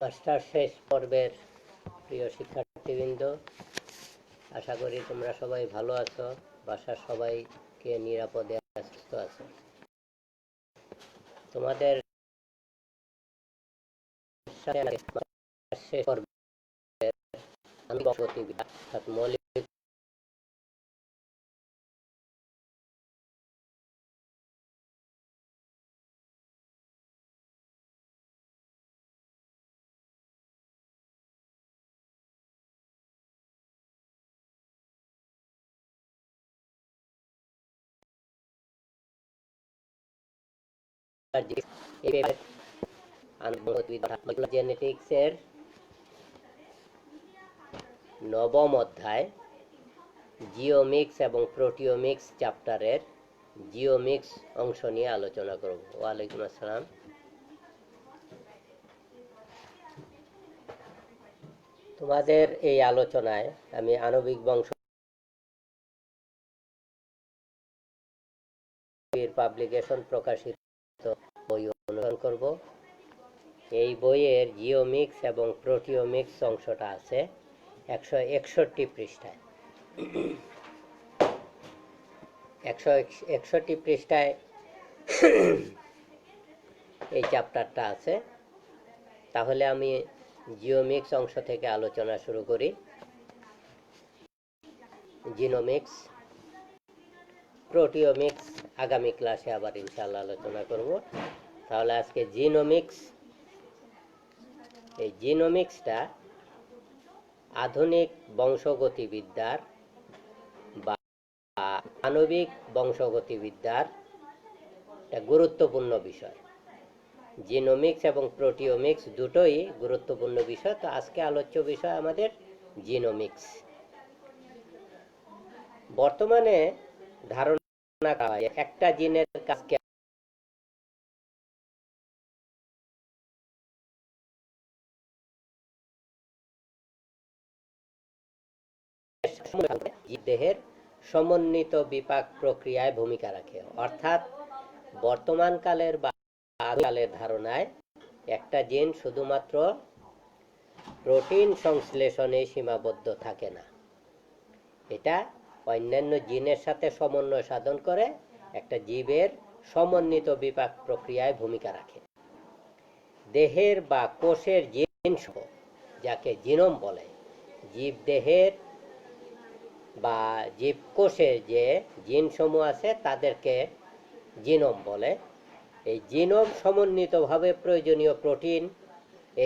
Master শেষ পর্বের প্রিয় শিক্ষার্থীবৃন্দ, আশা করি তোমরা সবাই ভালো আছো, বাসার সবাইকে নিরাপদে সুস্থ আছো। তোমাদের শেষ পর্বের মৌলিক জেনেটিক্স এর নবম অধ্যায় জিওমিক্স এবং প্রোটিওমিক্স চ্যাপ্টারের জিওমিক্স অংশ নিয়ে আলোচনা করব। ওয়ালাইকুম আসসালাম। তোমাদের এই আলোচনায় আমি আণবিক বংশ পাবলিকেশন প্রকাশিত বই অনুসরণ করব। এই বইয়ের জিওমিক্স এবং প্রোটিওমিক্স অংশটা আছে 161 পৃষ্ঠায়। 161 পৃষ্ঠায় এই চ্যাপ্টারটা আছে। তাহলে আমি জিওমিক্স অংশ থেকে আলোচনা শুরু করি। জিনোমিক্স, প্রোটিওমিক্স আগামী ক্লাসে আবার ইনশাআল্লাহ আলোচনা করব। তাহলে আজকে জিনোমিক্স। এই জিনোমিক্সটা আধুনিক বংশগতিবিদ্যার বা আণবিক বংশগতিবিদ্যার একটা গুরুত্বপূর্ণ বিষয়। জিনোমিক্স এবং প্রোটিওমিক্স দুটোই গুরুত্বপূর্ণ বিষয়। তো আজকে আলোচ্য বিষয় আমাদের জিনোমিক্স। বর্তমানে ধারণা করা হয় একটা জিনের কাজকে দেহের সমন্বিত বিপাক প্রক্রিয়ায় ভূমিকা রাখে। অর্থাৎ বর্তমান কালের বা কালের ধারণায় একটা জিন শুধুমাত্র প্রোটিন সংশ্লেষণে সীমাবদ্ধ থাকে না, এটা অন্যান্য জিনের সাথে সমন্বয় সাধন করে একটা জীবের সমন্বিত বিপাক প্রক্রিয়ায় ভূমিকা রাখে। দেহের বা কোষের জিন সহ, যাকে জিনোম বলে, জীবদেহের বা জীবকোষের যে জিন সমূহ আছে তাদেরকে জিনোম বলে। এই জিনোম সমন্বিতভাবে প্রয়োজনীয় প্রোটিন,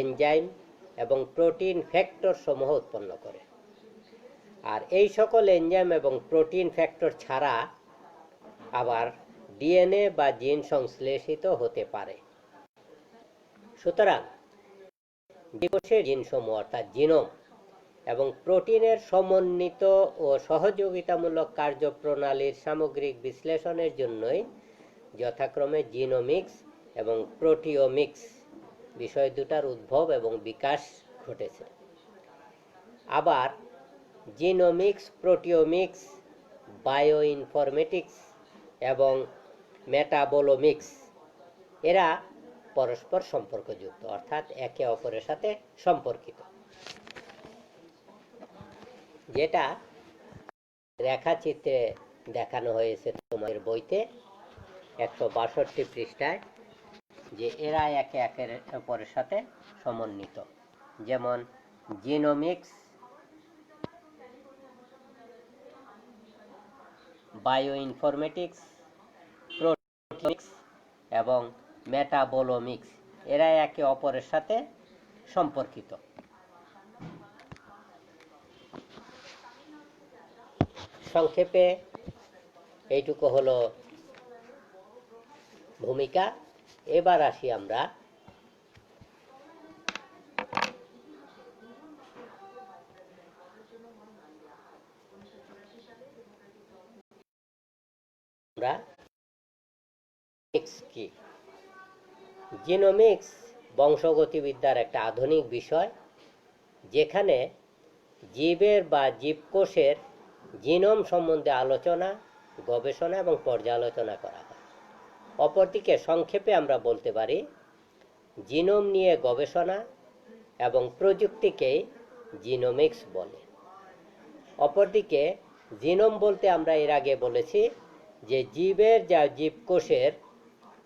এনজাইম এবং প্রোটিন ফ্যাক্টর সমূহ উৎপন্ন করে। আর এই সকল এনজাইম এবং প্রোটিন ফ্যাক্টর ছাড়া আবার ডিএনএ বা জিন সংশ্লেষিত হতে পারে। সুতরাং জীবকোষের জিনসমূহ অর্থাৎ জিনোম এবং প্রোটিনের সমন্বিত ও সহযোগিতামূলক কার্যপ্রণালীর সামগ্রিক বিশ্লেষণের জন্যই যথাক্রমে জিনোমিক্স এবং প্রোটিওমিক্স বিষয় দুটার উদ্ভব এবং বিকাশ ঘটেছে। আবার জিনোমিক্স, প্রোটিওমিক্স, বায়োইনফরমেটিক্স এবং মেটাবোলোমিক্স এরা পরস্পর সম্পর্কযুক্ত, অর্থাৎ একে অপরের সাথে সম্পর্কিত। যেটা রেখাচিত্রে দেখানো হয়েছে তোমার বইতে 162 পৃষ্ঠায়, যে এরা একে একের অপরের সাথে সমন্বিত। যেমন জিনোমিক্স, বায়োইনফরমেটিক্স, প্রোটিওমিক্স এবং মেটাবোলোমিক্স এরা একে অপরের সাথে সম্পর্কিত। সংক্ষেপে এইটুকু হলো ভূমিকা। এবার আসি আমরা কি। জিনোমিক্স বংশগতিবিদ্যার একটা আধুনিক বিষয়, যেখানে জীবের বা জীবকোষের জিনোম সম্বন্ধে আলোচনা, গবেষণা এবং পর্যালোচনা করা হয়। অপরদিকে সংক্ষেপে আমরা বলতে পারি জিনোম নিয়ে গবেষণা এবং প্রযুক্তিকেই জিনোমিক্স বলে। অপরদিকে জিনোম বলতে আমরা এর আগে বলেছি যে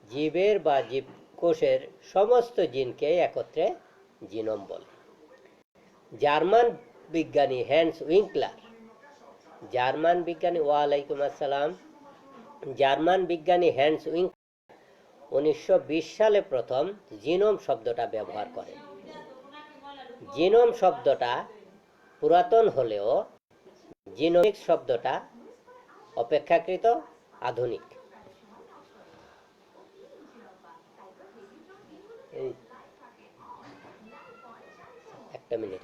জীবের বা জীবকোষের সমস্ত জিনকে একত্রে জিনোম বলে। জার্মান বিজ্ঞানী ওয়ালাইকুম আসসালাম। জার্মান বিজ্ঞানী হ্যান্স উইঙ্কলার 1920 সালে প্রথম জিনোম শব্দটা ব্যবহার করেন। জিনোম শব্দটা পুরাতন হলেও জিনোমিক্স শব্দটা অপেক্ষাকৃত আধুনিক। একটা মিনিট।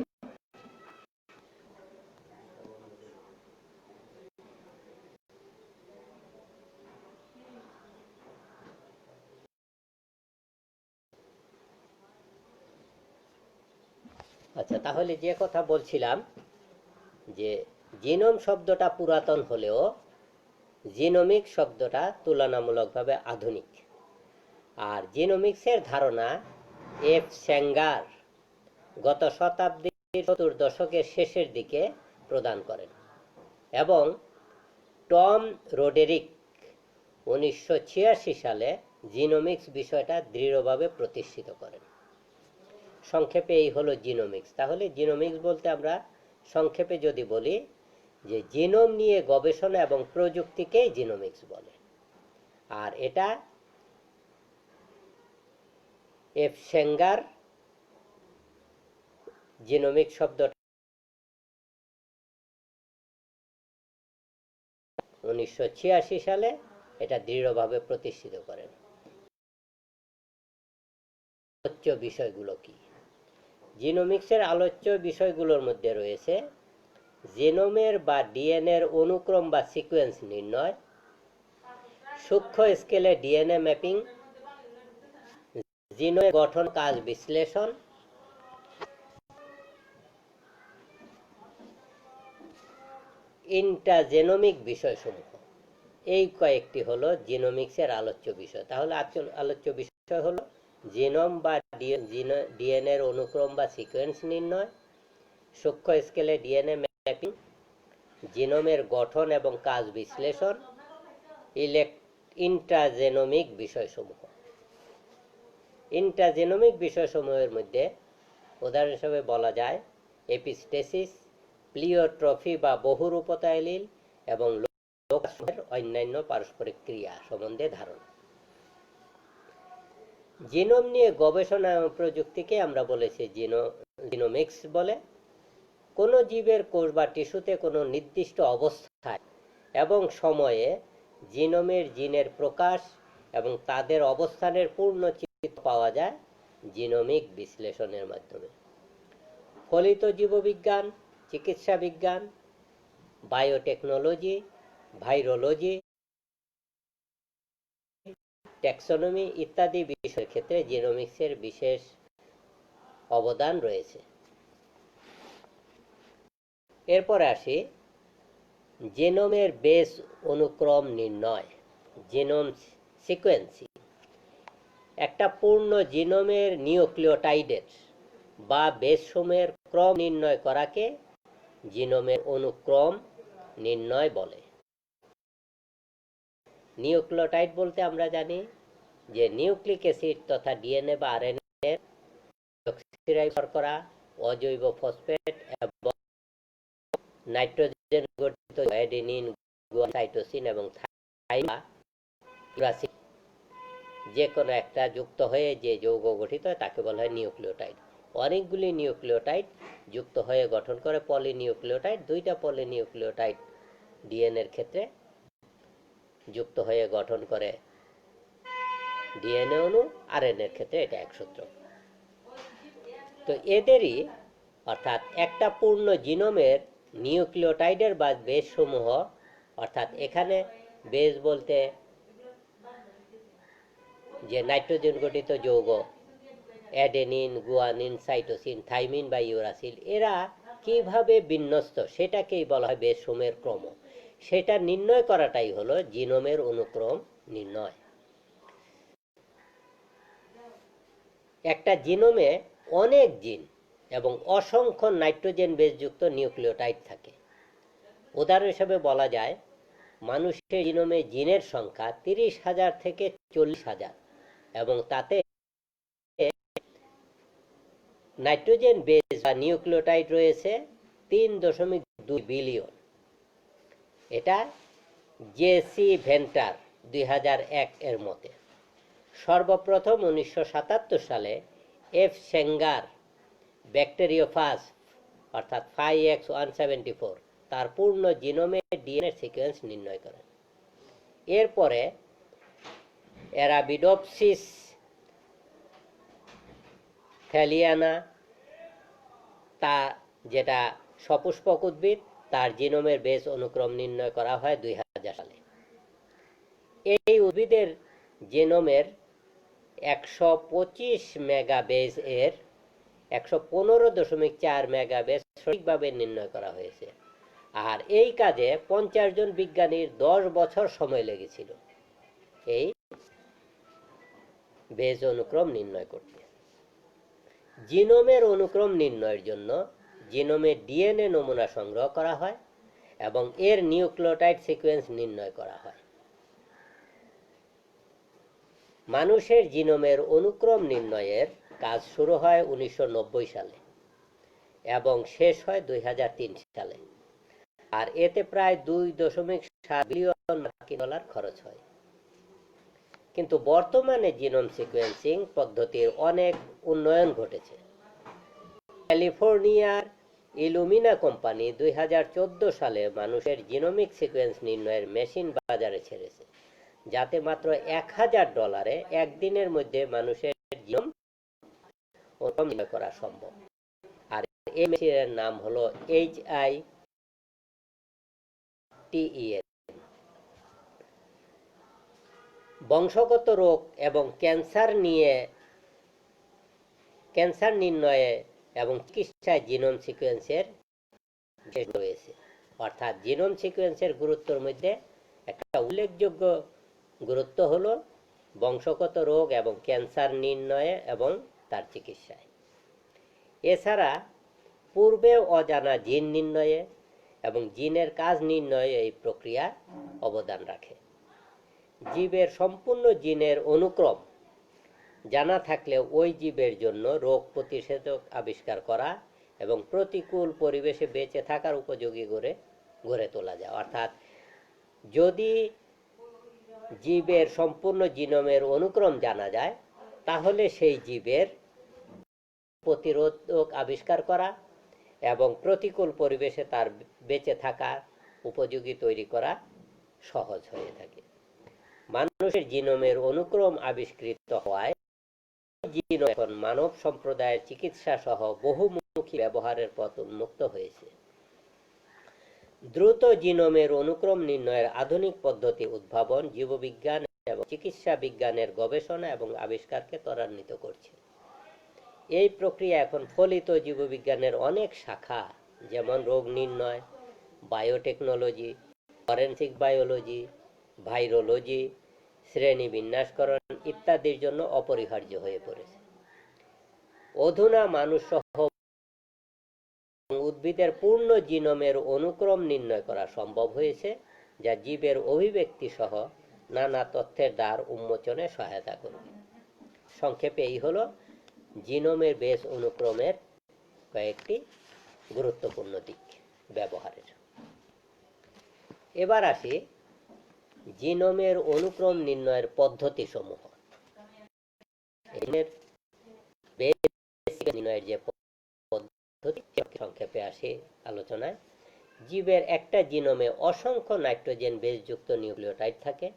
আচ্ছা, তাহলে যে কথা বলছিলাম যে জিনোম শব্দটা পুরাতন হলেও জিনোমিক শব্দটা তুলনামূলকভাবে আধুনিক। আর জিনোমিক্সের ধারণা এফ স্যাঙ্গার গত শতাব্দীর 70 দশকের শেষের দিকে প্রদান করেন এবং টম রোডেরিক 1986 সালে জিনোমিক্স বিষয়টা দৃঢ়ভাবে প্রতিষ্ঠিত করেন। সংক্ষেপে এই হলো জিনোমিক্স। তাহলে জিনোমিক্স বলতে আমরা সংক্ষেপে যদি বলি যে জিনোম নিয়ে গবেষণা এবং প্রযুক্তিকেই জিনোমিক্স বলে। আর এটা এফ স্যাঙ্গার জিনোমিক্স শব্দটা 1986 সালে এটা দৃঢ়ভাবে প্রতিষ্ঠিত করেন। আলোচ্য বিষয়গুলো কি? জিনোমিক্সের আলোচ্য বিষয়গুলোর মধ্যে রয়েছে জিনোমের বা ডিএনএর অনুক্রম বা সিকোয়েন্স নির্ণয়, সূক্ষ্ম স্কেলে ডিএনএ ম্যাপিং, জিনোমের গঠন কাজ বিশ্লেষণ, ইন্টাজেনোমিক বিষয়সমূহ। এই কয়েকটি হলো জিনোমিক্সের আলোচ্য বিষয়। তাহলে আলোচ্য বিষয় হলো জিনোম বা ডিএনএর অনুক্রম বা সিকোয়েন্স নির্ণয়, সূক্ষ্ম স্কেলে ডিএনএ ম্যাপিং, জিনোমের গঠন এবং কাজ বিশ্লেষণ, ইন্টাজেনোমিক বিষয়সমূহ। ইন্টাজেনোমিক বিষয়সমূহের মধ্যে উদাহরণ হিসেবে বলা যায় এপিস্টেসিস, প্লিওট্রফি বা বহুরূপতা এলিল এবং লোকসমূহের অন্যান্য পারস্পরিক ক্রিয়া সম্বন্ধে ধারণা। জিনোম নিয়ে গবেষণা এবং প্রযুক্তিকে আমরা বলেছি জিনোমিক্স বলে। কোনো জীবের কোষ বা টিস্যুতে কোনো নির্দিষ্ট অবস্থায় এবং সময়ে জিনোমের জিনের প্রকাশ এবং তাদের অবস্থানের পূর্ণ চিত্র পাওয়া যায় জিনোমিক বিশ্লেষণের মাধ্যমে। ফলিত জীববিজ্ঞান, চিকিৎসা বিজ্ঞান, বায়োটেকনোলজি, ভাইরোলজি, ট্যাক্সোনমি ইত্যাদি বিষয়ের ক্ষেত্রে জিনোমিক্সের বিশেষ অবদান রয়েছে। এরপরে আসি জিনোমের বেস অনুক্রম নির্ণয়, জিনোম সিকোয়েন্সিং। একটা পূর্ণ জিনোমের নিউক্লিওটাইডের বা বেসসমূহের ক্রম নির্ণয় করাকে জিনোমের অনুক্রম নির্ণয় বলে। নিউক্লিওটাইড বলতে আমরা জানি যে নিউক্লিক অ্যাসিড তথা ডিএনএ বা আরএনএ অক্সিরাইজ শর্করা, অজৈব ফসফেট এবং নাইট্রোজেন গঠিত অ্যাডেনিন, সাইটোসিন এবং থাইমিন যে কোনো একটা যুক্ত হয়ে যে যৌগ গঠিত হয় তাকে বলা হয় নিউক্লিওটাইড। অনেকগুলি নিউক্লিওটাইড যুক্ত হয়ে গঠন করে পলিনিউক্লিওটাইড। দুইটা পলিনিউক্লিওটাইড ডিএনএর ক্ষেত্রে যুক্ত হয়ে গঠন করে ডিএনএ অণু, আরএনএর ক্ষেত্রে এটা এক সূত্র। তো এদেরই অর্থাৎ একটা পূর্ণ জিনোমের নিউক্লিওটাইডের বা বেস সমূহ, অর্থাৎ এখানে বেস বলতে যে নাইট্রোজেন গঠিত যৌগ অ্যাডেনিন, গুয়ানিন, সাইটোসিন, থাইমিন বা ইউরাসিল, এরা কিভাবে বিন্যস্ত সেটাকেই বলা হয় বেস সমূহের ক্রম। সেটা নির্ণয় করাটাই হলো জিনোমের অনুক্রম নির্ণয়। একটা জিনোমে অনেক জিন এবং অসংখ্য নাইট্রোজেন বেসযুক্ত নিউক্লিওটাইড থাকে। উদাহরণ হিসেবে বলা যায় মানুষের জিনোমে জিনের সংখ্যা 30,000 থেকে 40,000 এবং তাতে নাইট্রোজেন বেস বা নিউক্লিওটাইড রয়েছে 3.2 বিলিয়ন। এটা জেসি ভেন্টার 2001 এর মতে। সর্বপ্রথম 1977 সালে এফ সেঙ্গার ব্যাকটেরিওফাজ অর্থাৎ 5X174 তার পূর্ণ জিনোমে ডিএনএ সিকোয়েন্স নির্ণয় করেন। এরপরে অ্যারাবিডোপসিস থ্যালিয়ানা তা যেটা সপুষ্পক উদ্ভিদ, তার জিনোমের বেস অনুক্রম নির্ণয় করা হয় 2000 সালে। এই উদ্ভিদের জিনোমের 125 মেগা বেস এর 115.4 মেগা বেস সঠিকভাবে নির্ণয় করা হয়েছে। আর এই কাজে 50 জন বিজ্ঞানীর 10 বছর সময় লেগেছিল এই বেস অনুক্রম নির্ণয় করতে। জিনোমের অনুক্রম নির্ণয়ের জন্য জিনোমের ডিএনএ নমুনা সংগ্রহ করা হয় এবং এর নিউক্লিওটাইড সিকোয়েন্স নির্ণয় করা হয়। মানুষের জিনোমের অনুক্রম নির্ণয়ের কাজ শুরু হয় 1990 সালে এবং শেষ হয় 2003 সালে। আর এতে প্রায় 2.7 বিলিয়ন ডলার খরচ হয়। কিন্তু বর্তমানে জিনোম সিকোয়েন্সিং পদ্ধতির অনেক উন্নয়ন ঘটেছে। ক্যালিফোর্নিয়ার ইলুমিনা কোম্পানি 2014 সালে মানুষের জিনোমিক সিকোয়েন্স নির্ণয়ের মেশিন বাজারে ছেড়েছে, যাতে মাত্র $1000 একদিনের মধ্যে মানুষের জিনোম নির্ণয় করা সম্ভব। আর এই মেশিনের নাম হলো HITEN। বংশগত রোগ এবং ক্যান্সার নির্ণয়ে এবং চিকিৎসায় জিনোম সিকোয়েন্সের রয়েছে। অর্থাৎ জিনোম সিকোয়েন্সের গুরুত্বের মধ্যে একটা উল্লেখযোগ্য গুরুত্ব হলো বংশগত রোগ এবং ক্যান্সার নির্ণয়ে এবং তার চিকিৎসায়। এছাড়া পূর্বে অজানা জিন নির্ণয়ে এবং জিনের কাজ নির্ণয়ে এই প্রক্রিয়া অবদান রাখে। জীবের সম্পূর্ণ জিনের অনুক্রম জানা থাকলে ওই জীবের জন্য রোগ প্রতিষেধক আবিষ্কার করা এবং প্রতিকূল পরিবেশে বেঁচে থাকার উপযোগী গড়ে তোলা যায়। অর্থাৎ যদি জীবের সম্পূর্ণ জিনোমের অনুক্রম জানা যায়, তাহলে সেই জীবের প্রতিরোধক আবিষ্কার করা এবং প্রতিকূল পরিবেশে তার বেঁচে থাকা উপযোগী তৈরি করা সহজ হয়ে থাকে। মানুষের জিনোমের অনুক্রম আবিষ্কৃত হওয়ায় জিনোম এখন মানব সম্প্রদায়ের চিকিৎসা সহ বহুমুখী ব্যবহারের পথ উন্মুক্ত হয়েছে। দ্রুত জিনোমের অনুক্রম নির্ণয়ের আধুনিক পদ্ধতি উদ্ভাবন জীববিজ্ঞান এবং চিকিৎসা বিজ্ঞানের গবেষণা এবং আবিষ্কারকে ত্বরান্বিত করছে। এই প্রক্রিয়া এখন ফলিত জীববিজ্ঞানের অনেক শাখা, যেমন রোগ নির্ণয়, বায়োটেকনোলজি, ফরেনসিক বায়োলজি, ভাইরোলজি, শ্রেণী বিন্যাসকরণ ইত্যাদির জন্য অপরিহার্য হয়ে পড়েছে। অধুনা মানুষ সহ উদ্ভিদের পূর্ণ জিনোমের অনুক্রম নির্ণয় করা সম্ভব হয়েছে, যা জীবের অভিব্যক্তি সহ নানা তথ্যের দ্বার উন্মোচনে সহায়তা করবে। সংক্ষেপে এই হলো জিনোমের বেস অনুক্রমের কয়েকটি গুরুত্বপূর্ণ দিক ব্যবহারের। এবার আসি জিনোমের অনুক্রম নির্ণয়ের পদ্ধতি সমূহ। নির্ণয়ের যে পদ্ধতি সংক্ষেপে আসি আলোচনায়। জীবের একটা জিনোমে অসংখ্য নাইট্রোজেন বেসযুক্ত নিউক্লিওটাইড থাকে।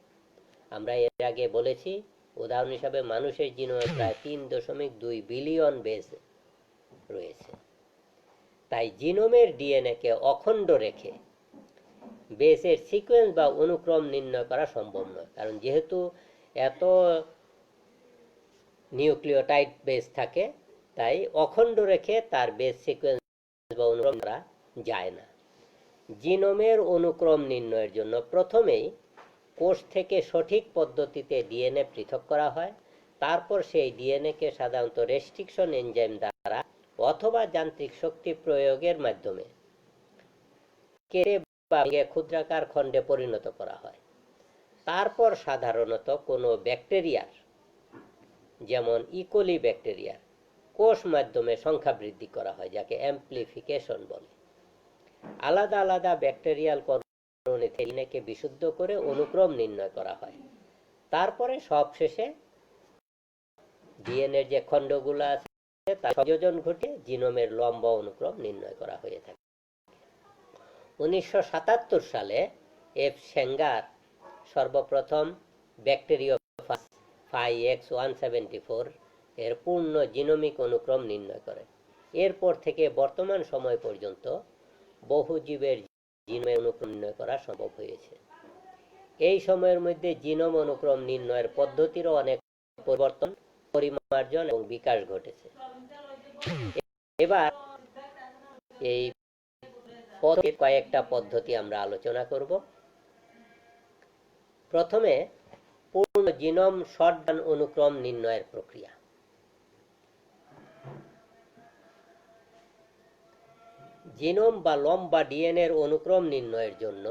আমরা এর আগে বলেছি, উদাহরণ হিসাবে মানুষের জিনোমে প্রায় 3.2 বিলিয়ন বেস রয়েছে। তাই জিনোমের ডিএনএ কে অখণ্ড রেখে বেসের সিকোয়েন্স বা অনুক্রম নির্ণয় করা সম্ভব নয়, কারণ যেহেতু এত নিউক্লিওটাইড বেস থাকে, তাই অখণ্ড রেখে তার বেস সিকোয়েন্স বা অনুক্রম করা যায় না। জিনোমের অনুক্রম নির্ণয়ের জন্য প্রথমেই কোষ থেকে সঠিক পদ্ধতিতে ডিএনএ পৃথক করা হয়। তারপর সেই ডিএনএ কে সাধারণত রেস্ট্রিকশন এনজাইম দ্বারা অথবা যান্ত্রিক শক্তি প্রয়োগের মাধ্যমে কেটে বা ভেঙে ক্ষুদ্রাকার খণ্ডে পরিণত করা হয়। তারপর সাধারণত কোনো ব্যাকটেরিয়ার, যেমন ইকোলি ব্যাকটেরিয়ার কোষ মাধ্যমে সংখ্যা বৃদ্ধি করা হয়, যাকে অ্যাম্প্লিফিকেশন বলে। আলাদা আলাদা ব্যাকটেরিয়াল কলোনিকে বিশুদ্ধ করে অনুক্রম নির্ণয় করা হয়। তারপরে সবশেষে ডিএনএর যে খণ্ডগুলো আছে তার সংযোজন ঘটিয়ে জিনোমের লম্বা অনুক্রম নির্ণয় করা হয়ে থাকে। 1977 সালে এফ সেঙ্গার সর্বপ্রথম ব্যাকটেরিওফাজ 5X174 এর পূর্ণ জিনোমিক অনুক্রম নির্ণয় করে। এরপর থেকে বর্তমান সময় পর্যন্ত বহু জীবের জিনোমের অনুক্রম নির্ণয় করা সম্ভব হয়েছে। এই সময়ের মধ্যে জিনোম অনুক্রম নির্ণয়ের পদ্ধতিরও অনেক পরিবর্তন, পরিমার্জন এবং বিকাশ ঘটেছে। এবার এই কয়েকটা পদ্ধতি আমরা আলোচনা করব। প্রথমে পূর্ণ জিনোম শর্টগান অনুক্রম নির্ণয়ের প্রক্রিয়া। জিনোম বা লম্বা ডিএনএর অনুক্রম নির্ণয়ের জন্য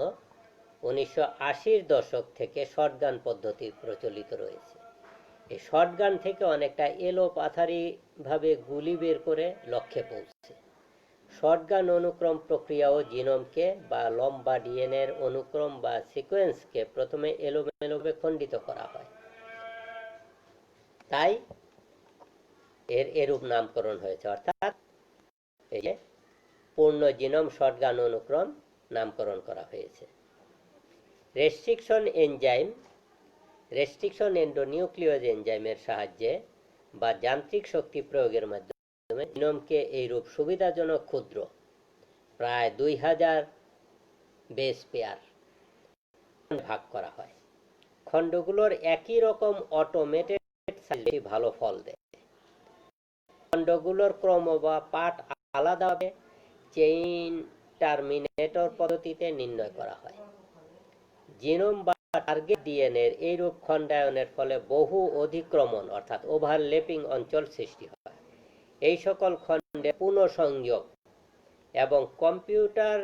1980-র দশক থেকে শর্টগান পদ্ধতি প্রচলিত রয়েছে। এই শর্টগান থেকে অনেকটা এলোপাথারি ভাবে গুলি বের করে লক্ষ্যে পৌঁছে। শর্টগান অনুক্রম প্রক্রিয়াও জিনোমকে বা লম্বা ডিএনএর অনুক্রম বা সিকোয়েন্সকে প্রথমে এলোমেলোভাবে খণ্ডিত করা হয়, তাই এর এরূপ নামকরণ হয়েছে, অর্থাৎ এই যে পূর্ণ জিনোম শর্টগান অনুক্রম নামকরণ করা হয়েছে। রেস্ট্রিকশন এন্ডোনিউক্লিয়েজ এনজাইমের সাহায্যে বা যান্ত্রিক শক্তি প্রয়োগের মাধ্যমে জিনোমকে এইরূপ সুবিধাজনক ক্ষুদ্র প্রায় 2000 বেস পেয়ার ভাগ করা হয়। খণ্ডগুলোর একই রকম অটোমেটেড সাইজে ভালো ফল দেয়। খণ্ডগুলোর ক্রম বা পার্ট আলাদাভাবে চেইন টার্মিনেটর পদ্ধতিতে নির্ণয় করা হয়। জিনোম বা টার্গেট ডিএনএর এইরূপ খণ্ডায়নের ফলে বহু অধিক্রমণ অর্থাৎ ওভারল্যাপিং অঞ্চল সৃষ্টি হয়। এই সকল খণ্ডে পুনঃসংযোগ এবং কম্পিউটার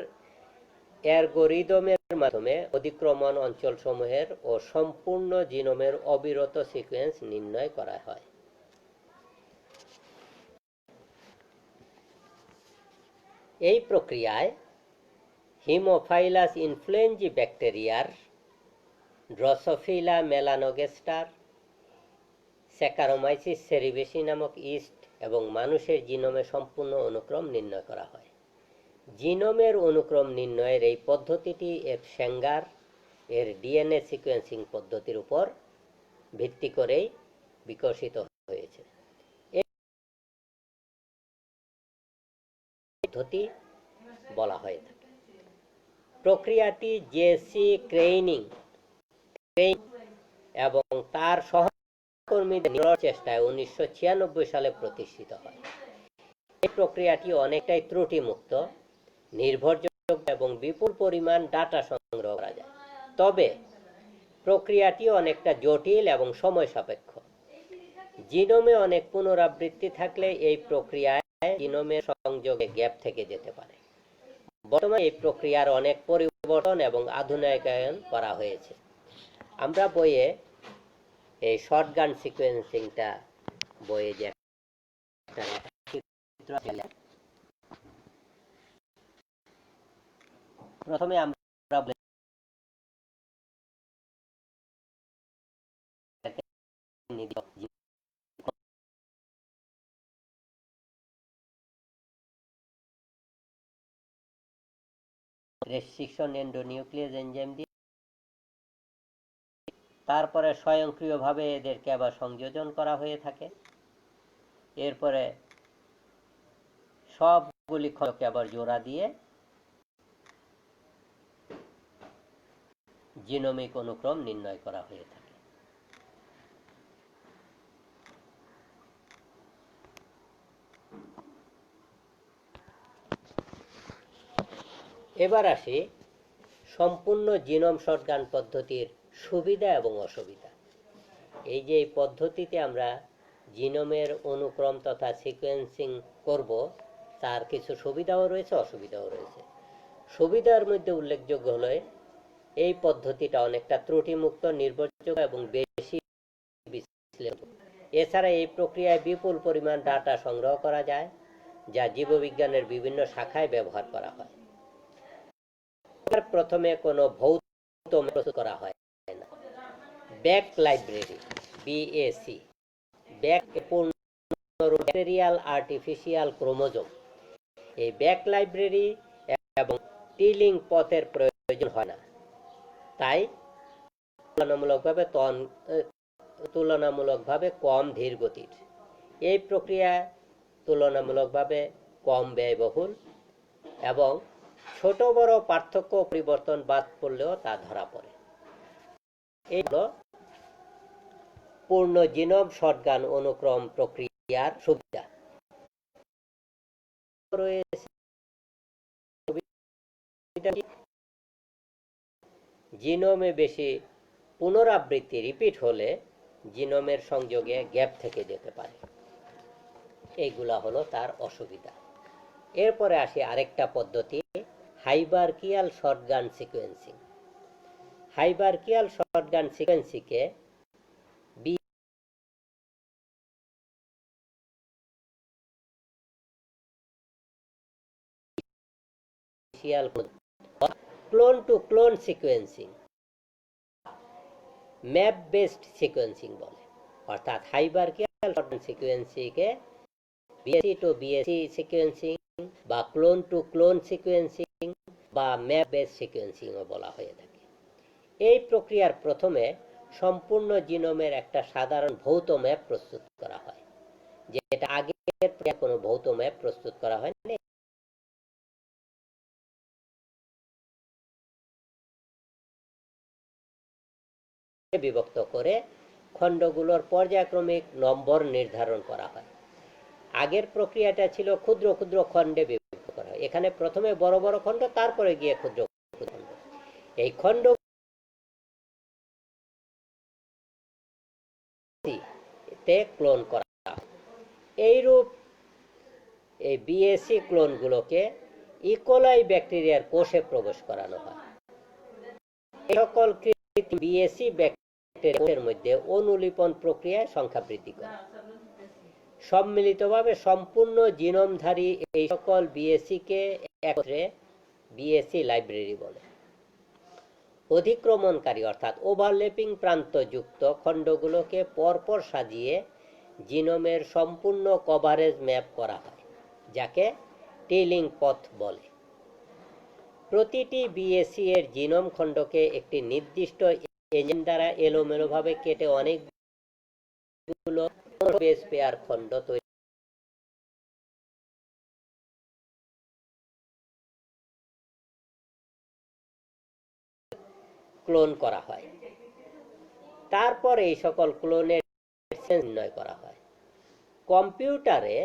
অ্যালগরিদমের মাধ্যমে অধিক্রমণ অঞ্চলসমূহের ও সম্পূর্ণ জিনোমের অবিরত সিকোয়েন্স নির্ণয় করা হয়। এই প্রক্রিয়ায় হিমোফাইলাস ইনফ্লুয়েঞ্জি ব্যাকটেরিয়ার, ড্রসোফিলা মেলানোগেস্টার, স্যাকারোমাইসিস সেরিবেসি নামক ইস্ট এবং মানুষের জিনোমে সম্পূর্ণ অনুক্রম নির্ণয় করা হয়। জিনোমের অনুক্রম নির্ণয়ের এই পদ্ধতিটি এফ সেঙ্গার এর ডিএনএ সিকোয়েন্সিং পদ্ধতির উপর ভিত্তি করেই বিকশিত হয়েছে। এই পদ্ধতি বলা হয়ে থাকে। প্রক্রিয়াটি জেসি ক্রেইনিং এবং তার সহকর্মীদের চেষ্টায় 1996 সালে প্রতিষ্ঠিত হয়। এই প্রক্রিয়াটি অনেকটাই ত্রুটিমুক্ত, নির্ভরযোগ্য এবং বিপুল পরিমাণ ডাটা সংগ্রহ করা যায়। তবে প্রক্রিয়াটি অনেকটা জটিল এবং সময় সাপেক্ষ। জিনোমে অনেক পুনরাবৃত্তি থাকলে এই প্রক্রিয়ায় জিনোমের সংযোগে গ্যাপ থেকে যেতে পারে। বর্তমানে এই প্রক্রিয়ার অনেক পরিবর্তন এবং আধুনিকায়ন করা হয়েছে। আমরা বইয়ে এই শর্টগান সিকোয়েন্সিংটা বইয়ে যে প্রথমে আমরা রেস্ট্রিকশন এন্ডোনিউক্লিয়েজ এনজাইম দিয়ে, তারপরে স্বয়ংক্রিয়ভাবে এদেরকে আবার সংযোজন করা হয়ে থাকে। এরপরে সবগুলি খণ্ডকে আবার জোড়া দিয়ে জিনোমিক অনুক্রম নির্ণয় করা হয়ে থাকে। এবার আসি সম্পূর্ণ জিনোম শর্টগান পদ্ধতির সুবিধা এবং অসুবিধা। এই যে এই পদ্ধতিতে আমরা জিনোমের অনুক্রম তথা সিকোয়েন্সিং করব, তার কিছু সুবিধাও রয়েছে, অসুবিধাও রয়েছে। সুবিধার মধ্যে উল্লেখযোগ্য হলো এই পদ্ধতিটা অনেকটা ত্রুটিমুক্ত, নির্ভরযোগ্য এবং বেশি বিশ্লেষণ। এছাড়া এই প্রক্রিয়ায় বিপুল পরিমাণ ডাটা সংগ্রহ করা যায়, যা জীববিজ্ঞানের বিভিন্ন শাখায় ব্যবহার করা হয়। প্রথমে কোনো ভৌত প্রস্তুত করা হয় না। Back library, BAC, back bacterial artificial chromosome, এই ব্যাক লাইব্রেরি এবং টিলিং পথের প্রয়োজন হয় না, তাই তুলনামূলকভাবে কম ধীর গতির। এই প্রক্রিয়া তুলনামূলকভাবে কম ব্যয়বহুল এবং ছোট বড় পার্থক্য পরিবর্তন বাদ পড়লেও তা ধরা পড়ে। এই হলো পূর্ণ জিনোম শর্টগান অনুক্রম প্রক্রিয়ার সুবিধা। জিনোমে বেশি পুনরাবৃত্তি রিপিট হলে জিনোমের সংযোগে গ্যাপ থেকে যেতে পারে, এইগুলা হলো তার অসুবিধা। এরপরে আসি আরেকটা পদ্ধতি, hierarchical shotgun sequencing. Hierarchical shotgun সিকোয়েন্সিংকে clone to clone sequencing, map based sequencing বলে। অর্থাৎ হাইবারকিয়াল শর্টগান সিকোয়েন্সিংকে বিএসসি টু বিএসসি সিকোয়েন্সিং বা ক্লোন টু ক্লোন সিকোয়েন্সিং বা ম্যাপ বেসড সিকোয়েন্সিংও বলা হয়ে থাকে। এই প্রক্রিয়ার প্রথমে সম্পূর্ণ জিনোমের একটা সাধারণ ভৌত ম্যাপ প্রস্তুত করা হয়, যেটা আগের কোনো ভৌত ম্যাপ প্রস্তুত করা হয়নি। বিভক্ত করে খণ্ডগুলোর পর্যায়ক্রমিক নম্বর নির্ধারণ করা হয়। আগের প্রক্রিয়াটা ছিল ক্ষুদ্র ক্ষুদ্র খণ্ডে বিভক্ত করা হয়। এখানে প্রথমে বড় বড় খণ্ড, তারপরে গিয়ে ক্ষুদ্র ক্ষুদ্র খণ্ড। এই খণ্ড ক্লোন করা হয়। এইরূপ এই বিএসসি ক্লোনগুলোকে ইকোলাই ব্যাকটেরিয়ার কোষে প্রবেশ করানো হয়। এই সকল বিএসসি ব্যাকটেরিয়ার মধ্যে অনুলিপন প্রক্রিয়ায় সংখ্যা বৃদ্ধি করে। সম্মিলিতভাবে সম্পূর্ণ জিনোমধারী এই সকল বিএসসিকে একত্রে বিএসসি লাইব্রেরি বলে। অধিক্রমণকারী অর্থাৎ ওভারল্যাপিং প্রান্তযুক্ত খণ্ডগুলোকে পরপর সাজিয়ে জিনোমের সম্পূর্ণ কভারেজ ম্যাপ করা হয়, যাকে টিলিং পথ বলে। প্রতিটি বিএসসি এর জিনোম খণ্ডকে একটি নির্দিষ্ট এনজাইম দ্বারা এলোমেলোভাবে কেটে অনেকগুলো বেস পেয়ার খণ্ড তৈরি ক্লোন করা হয়। তারপর এই সকল ক্লোনের নির্ণয় করা হয়। কম্পিউটারে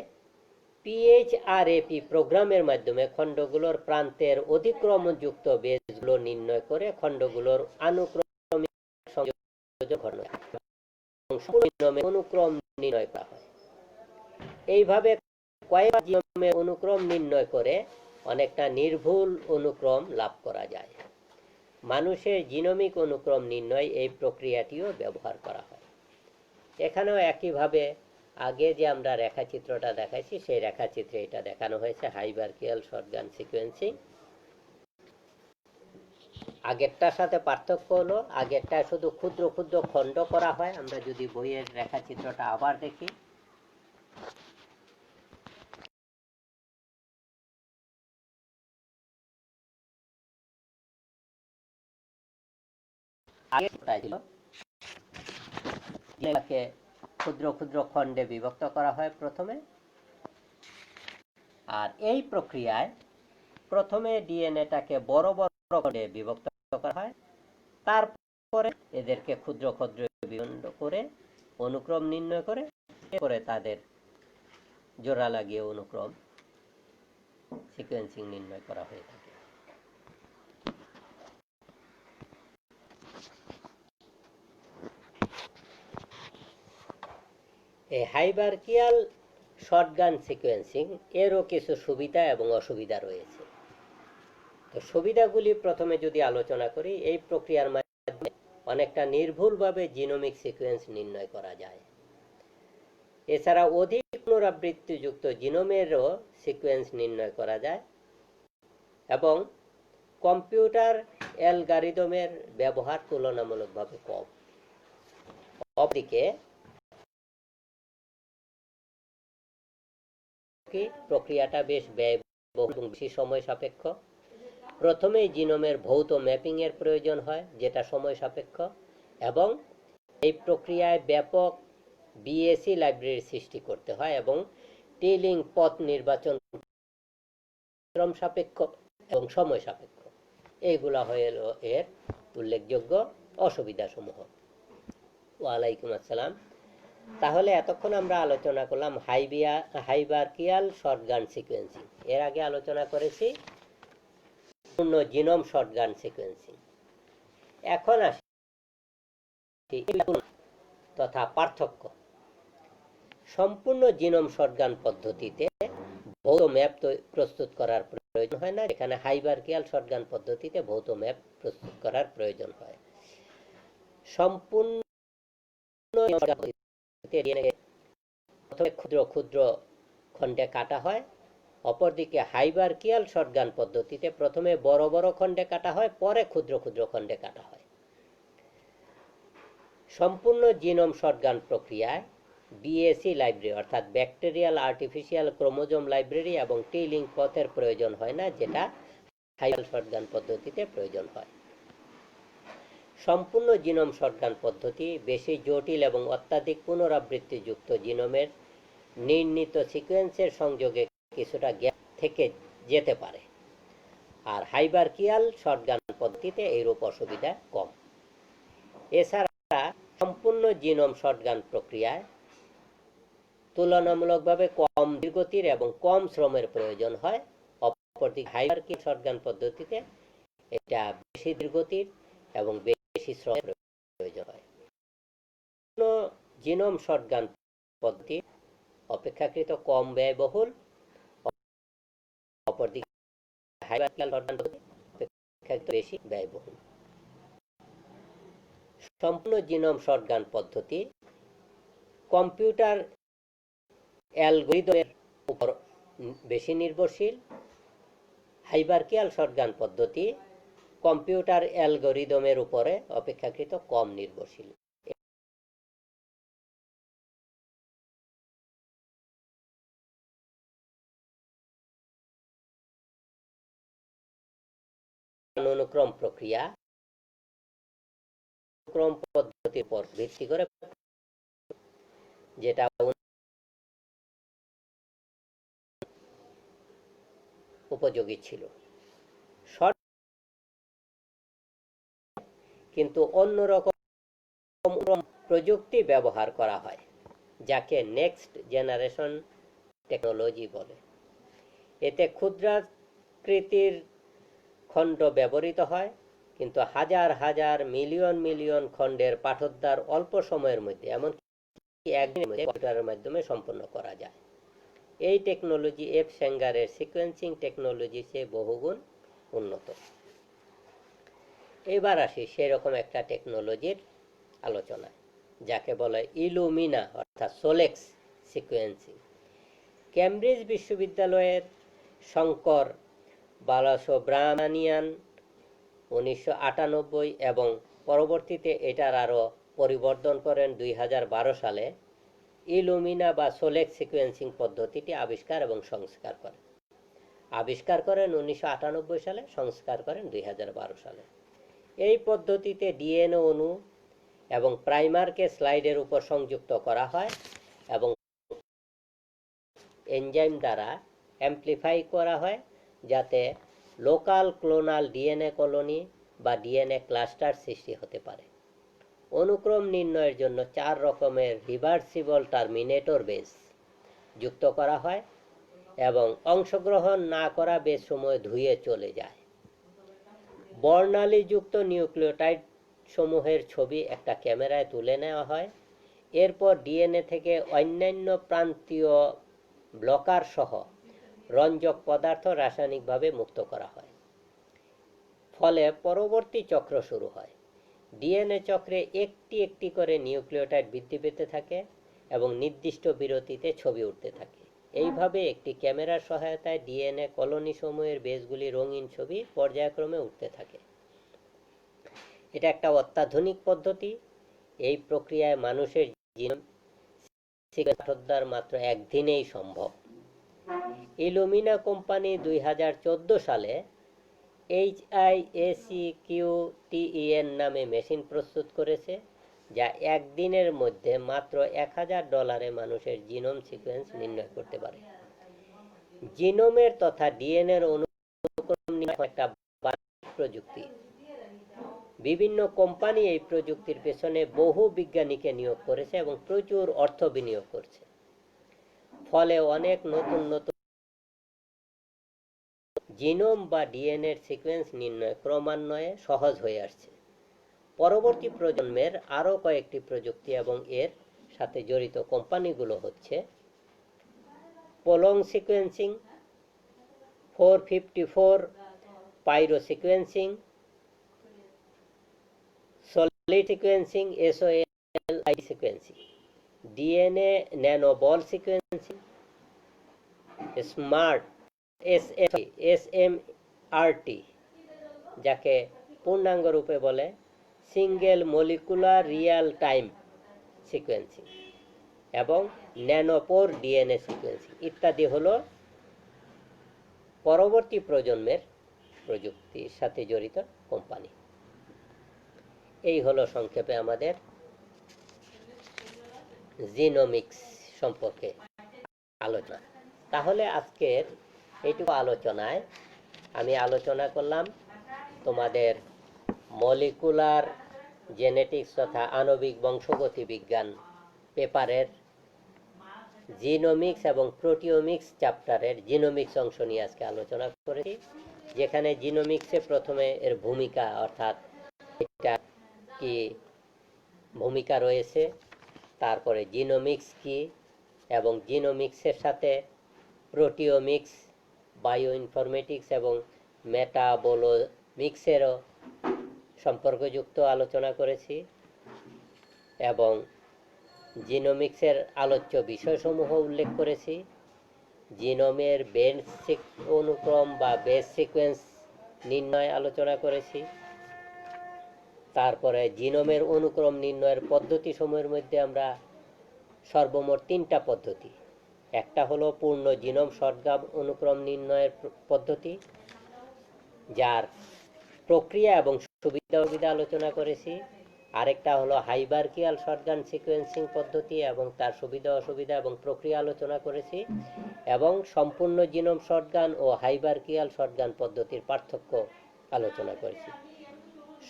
পিএইচআরএপি প্রোগ্রামের মাধ্যমে খণ্ডগুলোর প্রান্তের অতিক্রমযুক্ত বেসগুলো নির্ণয় করে খণ্ডগুলোর আনুক্রমিক সংযোজন ঘটানো এবং অনুক্রম নির্ণয় করা হয়। এইভাবে কয়েক জিনোমের অনুক্রম নির্ণয় করে অনেকটা নির্ভুল অনুক্রম লাভ করা যায়। মানুষের জিনোমিক অনুক্রম নির্ণয় এই প্রক্রিয়াটিও ব্যবহার করা হয়। এখানেও একইভাবে আগে যে আমরা রেখাচিত্রটা দেখাইছি, সেই রেখাচিত্রে এটা দেখানো হয়েছে হাইবারকিয়াল শর্টগান সিকোয়েন্সিং। আগেরটার সাথে পার্থক্য হলো আগেরটা শুধু ক্ষুদ্র ক্ষুদ্র খণ্ড করা হয়। আমরা যদি বইয়ের রেখাচিত্রটা আবার দেখি, আগেরটা ছিল এটাকে ক্ষুদ্র ক্ষুদ্র খণ্ডে বিভক্ত করা হয় প্রথমে। আর এই প্রক্রিয়ায় প্রথমে ডিএনএটাকে বড় বড় খণ্ডে বিভক্ত করা হয়, তারপরে এদেরকে ক্ষুদ্র ক্ষুদ্র বিভক্ত করে অনুক্রম নির্ণয় করে এরপরে তাদের জোড়া লাগিয়ে অনুক্রম সিকোয়েন্সিং নির্ণয় করা হয়ে থাকে। এই হাইবারকিয়াল শর্টগান সিকোয়েন্সিং এরও কিছু সুবিধা এবং অসুবিধা রয়েছে। তো সুবিধাগুলি প্রথমে যদি আলোচনা করি, এই প্রক্রিয়ার মাধ্যমে অনেকটা নির্ভুলভাবে জিনোমিক সিকোয়েন্স নির্ণয় করা যায়। এছাড়া অধিক পুনরাবৃত্তিযুক্ত জিনোমেরও সিকোয়েন্স নির্ণয় করা যায় এবং কম্পিউটার অ্যালগরিদমের ব্যবহার তুলনামূলকভাবে কম। অপরদিকে প্রক্রিয়াটা বেশ ব্যয়বহুল এবং বেশি সময় সাপেক্ষ। প্রথমেই জিনোমের ভৌত ম্যাপিং এর প্রয়োজন হয়, যেটা সময় সাপেক্ষ, এবং এই প্রক্রিয়ায় ব্যাপক বিএসি লাইব্রেরি সৃষ্টি করতে হয় এবং টিলিং পথ নির্বাচন শ্রম সাপেক্ষ এবং সময় সাপেক্ষ। এইগুলা হল এর উল্লেখযোগ্য অসুবিধা সমূহ। ওয়ালাইকুম আসসালাম। তাহলে এতক্ষণ আমরা আলোচনা করলাম হাইবারকিয়াল শর্টগান সিকোয়েন্সিং। এর আগে আলোচনা করেছি পূর্ণ জিনোম শর্টগান সিকোয়েন্সিং। এখন আসি তথা পার্থক্য। সম্পূর্ণ জিনোম শর্টগান পদ্ধতিতে ভৌত ম্যাপ প্রস্তুত করার প্রয়োজন হয় না, এখানে হাইবারকিয়াল শর্টগান পদ্ধতিতে ভৌত ম্যাপ প্রস্তুত করার প্রয়োজন হয়। সম্পূর্ণ প্রথমে ক্ষুদ্র ক্ষুদ্র খণ্ডে কাটা হয়, অপরদিকে হাইবারকিয়াল শর্টগান পদ্ধতিতে প্রথমে বড় বড় খণ্ডে কাটা হয়, পরে ক্ষুদ্র ক্ষুদ্র খণ্ডে কাটা হয়। সম্পূর্ণ জিনোম শর্টগান প্রক্রিয়ায় বিএসি লাইব্রেরি অর্থাৎ ব্যাকটেরিয়াল আর্টিফিশিয়াল ক্রোমোজোম লাইব্রেরি এবং টি-লিঙ্ক পথের প্রয়োজন হয় না, যেটা হাইবারকিয়াল শর্টগান পদ্ধতিতে প্রয়োজন হয়। সম্পূর্ণ জিনোম শর্টগান পদ্ধতি বেশি জটিল এবং অত্যাধিক পুনরাবৃত্তিযুক্ত জিনোমের নির্ণীত সিকোয়েন্সের সংযোগে কিছুটা গ্যাপ থেকে যেতে পারে, আর হাইবারকিয়াল শর্টগান পদ্ধতিতে এইরূপ অসুবিধা কম। এছাড়া সম্পূর্ণ জিনোম শর্টগান প্রক্রিয়ায় তুলনামূলকভাবে কম ধীরগতির এবং কম শ্রমের প্রয়োজন হয়, অপরদিকে হাইবারকিয়াল শর্টগান পদ্ধতিতে এটা বেশি ধীরগতির এবং বেশি শ্রমের প্রয়োজন হয়। জিনোম শর্টগান পদ্ধতি অপেক্ষাকৃত কম ব্যয়বহুল, অপরদিকে হাইবারকিয়াল শর্টগান পদ্ধতি অপেক্ষাকৃত বেশি ব্যয়বহুল। সম্পূর্ণ জিনোম শর্টগান পদ্ধতি কম্পিউটার অ্যালগরিদমের উপর বেশি নির্ভরশীল, হাইবারকিয়াল শর্টগান পদ্ধতি কম্পিউটার অ্যালগরিদমের উপরে অপেক্ষাকৃত কম নির্ভরশীল। অনুক্রম প্রক্রিয়া ক্রম পদ্ধতির উপর ভিত্তি করে, যেটা উপযোগী ছিল, কিন্তু অন্যরকম প্রযুক্তি ব্যবহার করা হয়, যাকে নেক্সট জেনারেশন টেকনোলজি বলে। এতে ক্ষুদ্রাকৃতির খণ্ড ব্যবহৃত হয়, কিন্তু হাজার হাজার মিলিয়ন মিলিয়ন খণ্ডের পাঠোদ্ধার অল্প সময়ের মধ্যে, এমনকি একদিনের মধ্যে কম্পিউটারের মাধ্যমে সম্পন্ন করা যায়। এই টেকনোলজি এফ স্যাঙ্গারের সিকোয়েন্সিং টেকনোলজি চেয়ে বহুগুণ উন্নত। এবার আসি সেরকম একটা টেকনোলজির আলোচনায়, যাকে বলে ইলুমিনা অর্থাৎ সোলেক্স সিকোয়েন্সিং। কেমব্রিজ বিশ্ববিদ্যালয়ের শঙ্কর বালাসুব্রামানিয়ান 1998 এবং পরবর্তীতে এটার আরও পরিবর্তন করেন 2012 সালে ইলুমিনা বা সোলেক্স সিকোয়েন্সিং পদ্ধতিটি আবিষ্কার এবং সংস্কার করেন। আবিষ্কার করেন 1998 সালে, সংস্কার করেন 2012 সালে। এই পদ্ধতিতে ডিএনএ অণু এবং প্রাইমারকে স্লাইডের উপর সংযুক্ত করা হয় এবং এনজাইম দ্বারা অ্যাম্প্লিফাই করা হয়, যাতে লোকাল ক্লোনাল ডিএনএ কলোনি বা ডিএনএ ক্লাস্টার সৃষ্টি হতে পারে। অনুক্রম নির্ণয়ের জন্য 4 রকমের রিভার্সিবল টার্মিনেটর বেস যুক্ত করা হয় এবং অংশগ্রহণ না করা বেস সমূহ ধুয়ে চলে যায়। বর্ণালীযুক্ত নিউক্লিওটাইড সমূহের ছবি একটা ক্যামেরায় তুলে নেওয়া হয় এরপর ডিএনএ থেকে অন্যান্য প্রান্তীয় ব্লকার সহ রঞ্জক পদার্থ রাসায়নিকভাবে মুক্ত করা হয়। ফলে পরবর্তী চক্র শুরু হয়। ডিএনএ চক্রে একটি একটি করে নিউক্লিওটাইড বৃদ্ধি পেতে থাকে এবং নির্দিষ্ট বিরতিতে ছবি উঠতে থাকে। এইভাবে একটি ক্যামেরার সহায়তায় ডিএনএ কলোনি সমূহের বেসগুলি রঙিন ছবি পর্যায়ক্রমে উঠতে থাকে। এটা একটা অত্যাধুনিক পদ্ধতি। এই প্রক্রিয়ায় মানুষের জিনোম সিকোয়েন্স মাত্র একদিনেই সম্ভব। ইলুমিনা কোম্পানি 2014 সালে HIACQTEN নামে মেশিন প্রস্তুত করেছে, যা একদিনের মধ্যে মাত্র $1000 মানুষের জিনোম সিকোয়েন্স নির্ণয় করতে পারে। জিনোমের তথা ডিএনএর অনুক্রম নির্ণয় একটা বাণিজ্যিক প্রযুক্তি। বিভিন্ন কোম্পানি এই প্রযুক্তির পেছনে বহু বিজ্ঞানীকে নিয়োগ করেছে এবং প্রচুর অর্থ বিনিয়োগ করছে। ফলে অনেক নতুন নতুন জিনোম বা ডিএনএর সিকোয়েন্স নির্ণয় ক্রমান্বয়ে সহজ হয়ে আসছে। পরবর্তী প্রজন্মের আরও কয়েকটি প্রযুক্তি এবং এর সাথে জড়িত কোম্পানিগুলো হচ্ছে polony sequencing, 454 pyro sequencing, solid sequencing, SOLID sequencing, DNA nanoball sequencing, smart SMRT, যাকে পূর্ণাঙ্গ রূপে বলে single molecular real time sequencing, এবং ন্যানোপোর ডিএনএ সিকোয়েন্সিং ইত্যাদি হলো পরবর্তী প্রজন্মের প্রযুক্তির সাথে জড়িত কোম্পানি। এই হলো সংক্ষেপে আমাদের জিনোমিক্স সম্পর্কে আলোচনা। তাহলে আজকের এইটুকু আলোচনায় আমি আলোচনা করলাম তোমাদের মলিকুলার জেনেটিক্স তথা আণবিক বংশগতি বিজ্ঞান পেপারের জিনোমিক্স এবং প্রোটিওমিক্স চ্যাপ্টারের জিনোমিক্স অংশ নিয়ে আজকে আলোচনা করেছি, যেখানে জিনোমিক্সে প্রথমে এর ভূমিকা, অর্থাৎ এটা কি ভূমিকা রয়েছে, তারপরে জিনোমিক্স কি, এবং জিনোমিক্সের সাথে প্রোটিওমিক্স, বায়ো ইনফরমেটিক্স এবং মেটাবোলোমিক্সেরও সম্পর্কযুক্ত আলোচনা করেছি, এবং জিনোমিক্সের আলোচ্য বিষয়সমূহ উল্লেখ করেছি। জিনোমের বেস অনুক্রম বা বেস সিকোয়েন্স নির্ণয় আলোচনা করেছি। তারপরে জিনোমের অনুক্রম নির্ণয়ের পদ্ধতি সমূহের মধ্যে আমরা সর্বমোট 3টা পদ্ধতি, একটা হলো পূর্ণ জিনোম শর্টগান অনুক্রম নির্ণয়ের পদ্ধতি, যার প্রক্রিয়া এবং সুবিধা অসুবিধা আলোচনা করেছি। আরেকটা হলো হাইবারকিয়াল শর্টগান সিকোয়েন্সিং পদ্ধতি এবং তার সুবিধা অসুবিধা এবং প্রক্রিয়া আলোচনা করেছি, এবং সম্পূর্ণ জিনোম শর্টগান ও হাইবারকিয়াল শর্টগান পদ্ধতির পার্থক্য আলোচনা করেছি।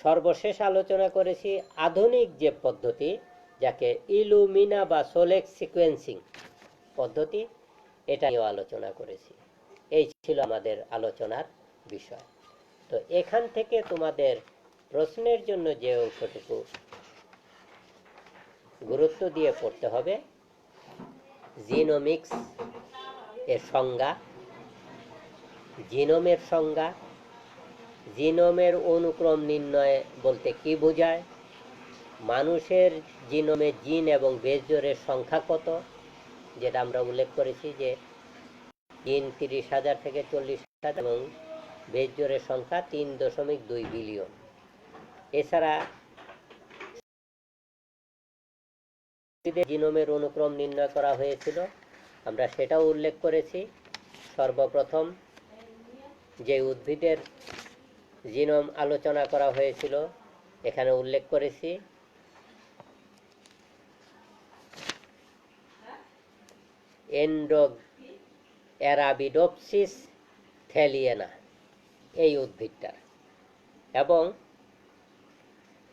সর্বশেষ আলোচনা করেছি আধুনিক যে পদ্ধতি, যাকে ইলুমিনা বা সোলেক্স সিকোয়েন্সিং পদ্ধতি, এটা নিয়েও আলোচনা করেছি। এই ছিল আমাদের আলোচনার বিষয়। তো এখান থেকে তোমাদের প্রশ্নের জন্য যে অংশটুকু গুরুত্ব দিয়ে পড়তে হবে, জিনোমিক্স এর সংজ্ঞা, জিনোমের সংজ্ঞা, জিনোমের অনুক্রম নির্ণয় বলতে কি বোঝায়, মানুষের জিনোমে জিন এবং বেস জোড়ের সংখ্যা কত, যেটা আমরা উল্লেখ করেছি যে জিন 30,000 থেকে 40,000 এবং বেস জোড়ের সংখ্যা 3.2 বিলিয়ন। এছাড়া জিনোমের অনুক্রম নির্ণয় করা হয়েছিল, আমরা সেটাও উল্লেখ করেছি। সর্বপ্রথম যে উদ্ভিদের জিনোম আলোচনা করা হয়েছিল এখানে উল্লেখ করেছি অ্যারাবিডোপসিস থ্যালিয়ানা এই উদ্ভিদটার, এবং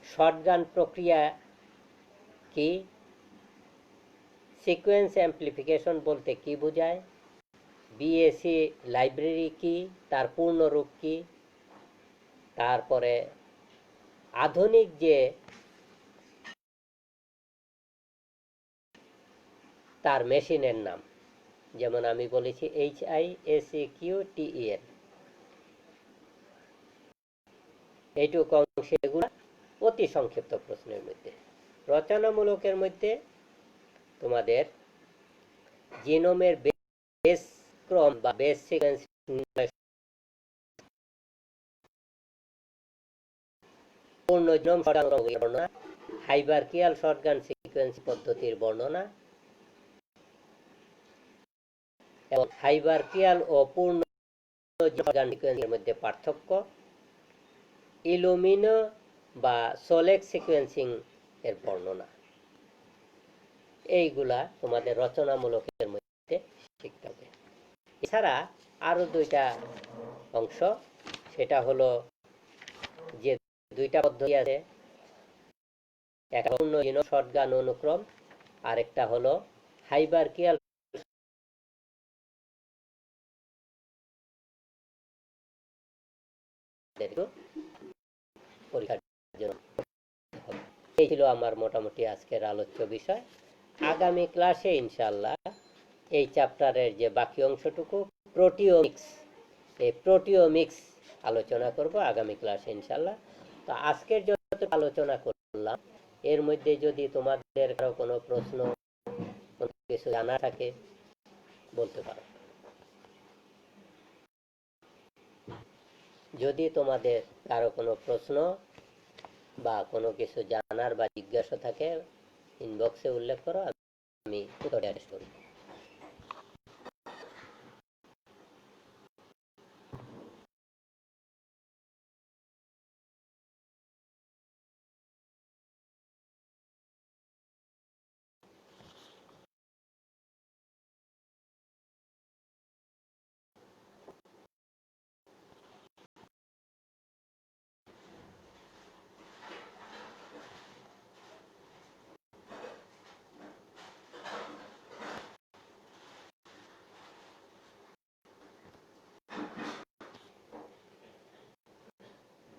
শর্টগান প্রক্রিয়া কি, সিকোয়েন্স অ্যাম্প্লিফিকেশন বলতে কি বোঝায়, বিএসি লাইব্রেরি কি, তার পূর্ণরূপ কি, তারপরে আধুনিক যে তার মেশিনের নাম। যেমন আমি বলেছি HISEQTEN, এইটুকু অংশে এগুলো অতি সংক্ষিপ্ত প্রশ্নের মধ্যে। রচনামূলকের মধ্যে তোমাদের জিনোমের বেস ক্রম বা বেস সিকোয়েন্স, পূর্ণ জিনোম বর্ণনা, হাইবারকিয়াল শর্টগান সিকোয়েন্স পদ্ধতির বর্ণনা এবং হাইবারকিয়াল ও পূর্ণ শর্টগান সিকোয়েন্সের মধ্যে পার্থক্য, ইলুমিনো বা সোলেক সিকোয়েন্সিং এর বর্ণনা, এইগুলা তোমাদের রচনামূলকের মধ্যে শিখতে হবে। এছাড়া আরো দুইটা অংশ, সেটা হলো যে দুইটা পদ্ধতি আছে, একটা পূর্ণ জিনোম শর্টগান অনুক্রম, আরেকটা হলো হাইবারকিয়াল পরীক্ষার জন্য। এই ছিল আমার মোটামুটি আজকের আলোচ্য বিষয়। আগামী ক্লাসে ইনশাআল্লাহ এই চ্যাপ্টারের যে বাকি অংশটুকু প্রোটিওমিক্স, এই প্রোটিওমিক্স আলোচনা করব আগামী ক্লাসে ইনশাআল্লাহ। তো আজকের যত আলোচনা করলাম এর মধ্যে যদি তোমাদের কারো কোনো প্রশ্ন, কোনো কিছু জানা থাকে বলতে পারো। যদি তোমাদের কারো কোনো প্রশ্ন বা কোনো কিছু জানার বা জিজ্ঞাসা থাকে ইনবক্সে উল্লেখ করো, আমি উত্তর দেওয়ার চেষ্টা করব।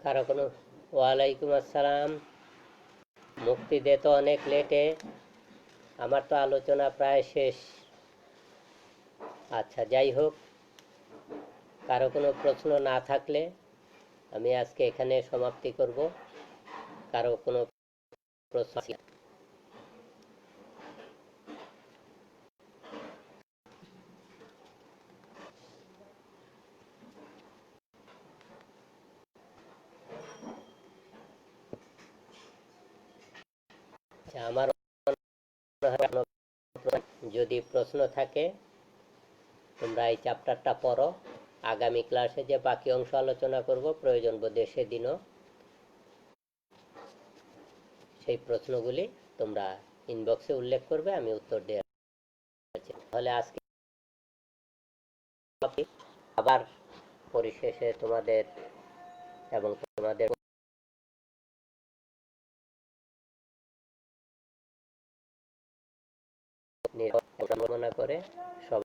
কারো কোনো? ওয়ালাইকুম আসসালাম। মুক্তি দে তো অনেক লেটে, আমার তো আলোচনা প্রায় শেষ। আচ্ছা, যাই হোক, কারো কোনো প্রশ্ন না থাকলে আমি আজকে এখানে সমাপ্তি করব। কারো কোনো প্রশ্ন? আমার যদি প্রশ্ন থাকে তোমরা এই চ্যাপ্টারটা পড়ো। আগামী ক্লাসে যে বাকি অংশ আলোচনা করব প্রয়োজন বোধে সেদিনও সেই প্রশ্নগুলি তোমরা ইনবক্সে উল্লেখ করবে, আমি উত্তর দেওয়ার। তাহলে আজকে আবার পরিশেষে তোমাদের এবং তোমাদের কামনা করে সব